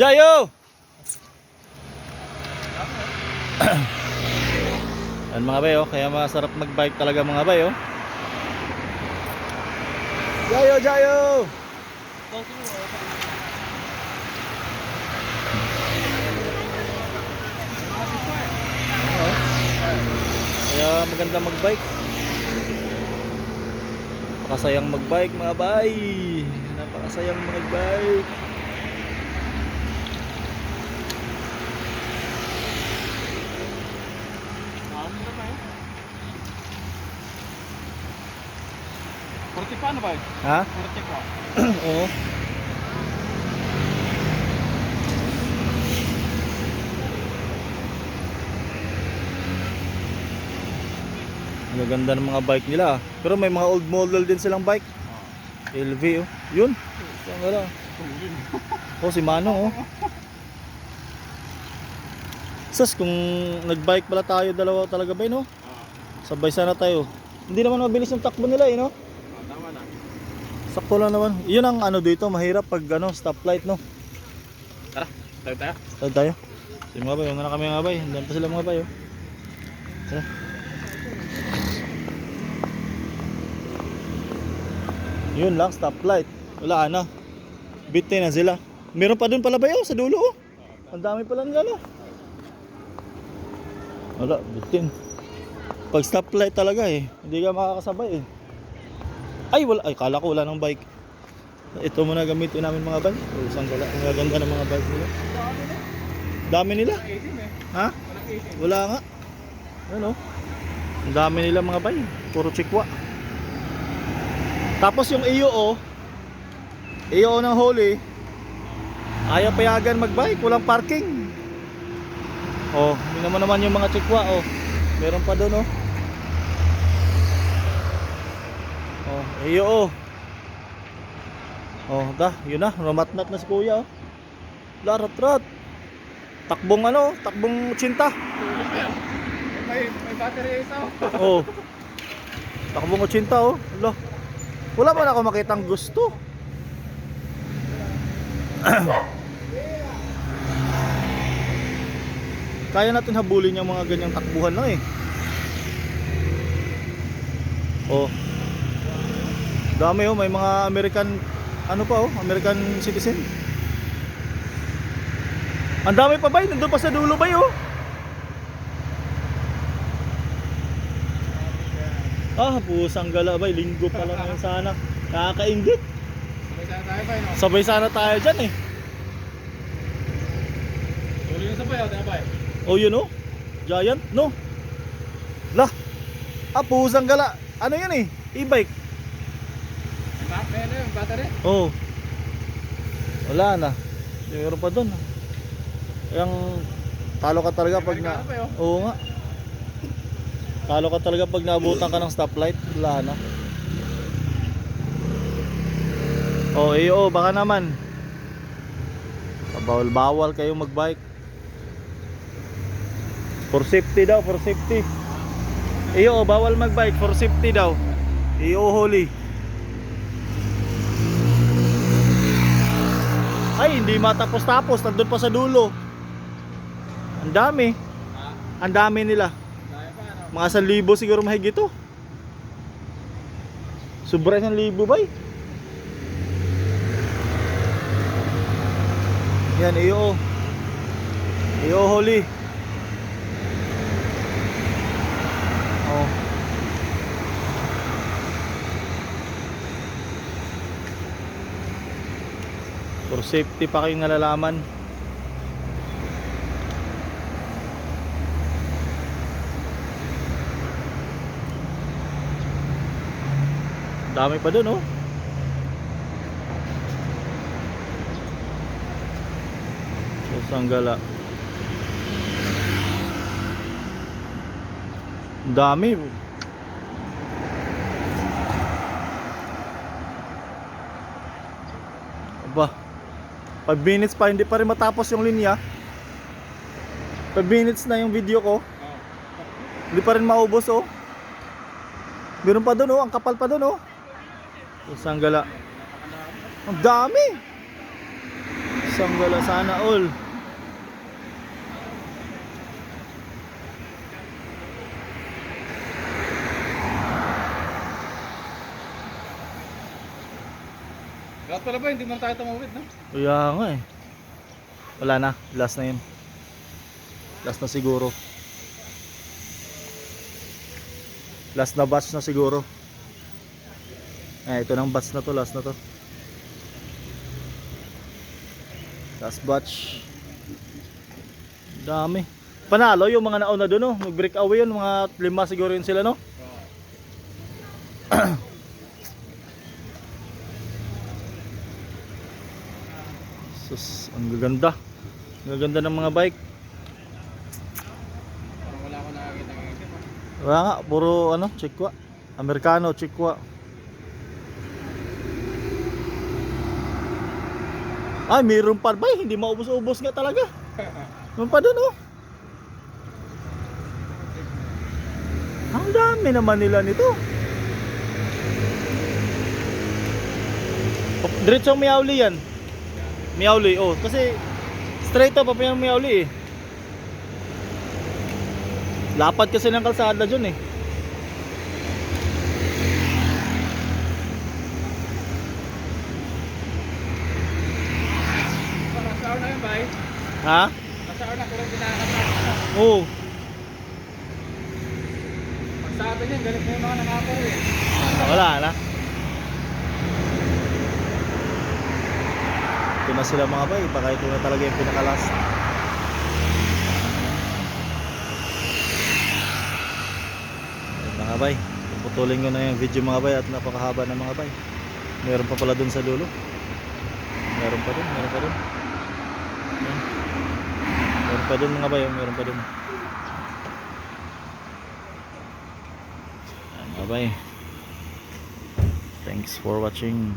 Jayo! Yan mga bay, oh. Kaya masarap magbike talaga mga bay, oh. Jayo, Jayo! Kaya maganda magbike. Napakasayang magbike mga bay. Napakasayang magbike. Kurti pa ano ba? Ha? Kurti pa. Oo. Ang ganda ng mga bike nila. Pero may mga old model din silang bike. LV, oh. Yun. Saan nga lang? Oh, si Manong, oh. Sas, kung nagbike pala tayo dalawa talaga ba, no? Sabay sana tayo. Hindi naman mabilis yung takbo nila, eh, no? Tama na. Sakto lang naman. Yun ang ano dito, mahirap pag ano, stoplight, no? Tara, tayo. Tayo tayo. Sige mga bay, una na kami mga bay. Andiyan pa sila mga bay, oh. Tara. Yun lang, stoplight. Wala na. Bitin na sila. Meron pa dun pala ba yun sa dulo, oh. Ang dami pala nila, no? Wala, bitin. Pag stoplight talaga eh, hindi ka makakasabay eh. Ay, wala. Ay, kala ko wala ng bike. Ito muna gamitin namin mga bike. Oh, isang gala. Ang gaganda ng mga bike nila. Dami nila. Ha? Wala nga. Ano? Ang dami nila mga bike. Puro chikwa. Tapos yung EOO ng Holy, ayaw payagan magbike, walang parking. Oh, yun naman yung mga chikwa, oh. Meron pa doon, oh. Oh, EOO. Oh, yun na, ramatnat na si kuya, oh. Larat-rat. Takbong ano, takbong 80. May battery isa. Oh. Takbong 80, oh. Ala. Wala man ako makitang gusto. Kaya natin habulin yung mga ganyang takbuhan lang eh. Oh. Dami, oh, may mga American ano pa, oh, American citizen. Ang dami pa ba? Nandun pa sa dulo ba, oh? Ah, pusang gala ba? Linggo pa lang ngayon sana. Nakakaingit. Sabay sana tayo dyan eh. Tuloy yung sabay, tayo ba? Oh, yun, oh. Giant, no? Lah. Ah, pusang gala. Ano yan eh? E-bike. May ano yung battery? Oh. Wala na. Meron pa dun. Yung talo ka talaga pag na... Oo nga. Talo ka talaga pag naabutan ka ng stoplight. Wala na. Oh, iyo, baka naman. Bawal-bawal kayo magbike. For safety daw, for safety. Iyo, bawal magbike, for safety daw. Iyo, Holy. Ay, hindi matapos-tapos. Nandun pa sa dulo. Ang dami. Ang dami nila. Mga 1,000 siguro mahigit ito. Sobra 1,000 ba? Yan, iyo. Iyo, Holy. Oh. For safety pa kayong nalalaman. Dami pa dun, oh. Sanggala. Dami. Aba. 5 minutes pa, hindi pa rin matapos yung linya. 5 minutes na yung video ko. Hindi pa rin maubos, oh. Meron pa doon, oh. Ang kapal pa doon, oh. Isang gala. Ang dami. sanggala sana all. Lahat pala ba, hindi man tayo tumawid, no? Kaya nga eh. Wala na, last na yun. Last na siguro. Last na batch na siguro. Ito ng batch na to, last na to. Last batch. Dami. Panalo yung mga nauna doon, no? Nag-break away yun, mga 5 siguro yun sila, no? Sus, ang gaganda. Ang gaganda ng mga bike. Parang wala ko nakakita ng itim, ah. Wala nga, puro ano, Chikwa. Amerikano, Chikwa. Ay, mayroon pa ba? Hindi maubos-ubos nga talaga. Mayroon pa doon, oh. Ang dami naman nila nito. Diretsong Miauli yan. Miauli, oh. Kasi straight up pa yung Miauli eh. Lapad kasi ng kalsada dyan eh. Nasa hour na yun, bay. Ha? Nasa hour na, pero hindi nakakasama. Oo. Pag sa atin yan, galit na yung mga nakapar eh. Wala na. Ito na sila mga bay. Baka ito na talaga yung pinaka-last. Mga bay, puputulin ko na yung video mga bay at napakahaba ng mga bay. Meron pa pala dun sa dulo. Meron pa dun, meron pa dun. Ayan. Meron pa dun mga bay, meron pa dun. Ayan, mga bay. Thanks for watching.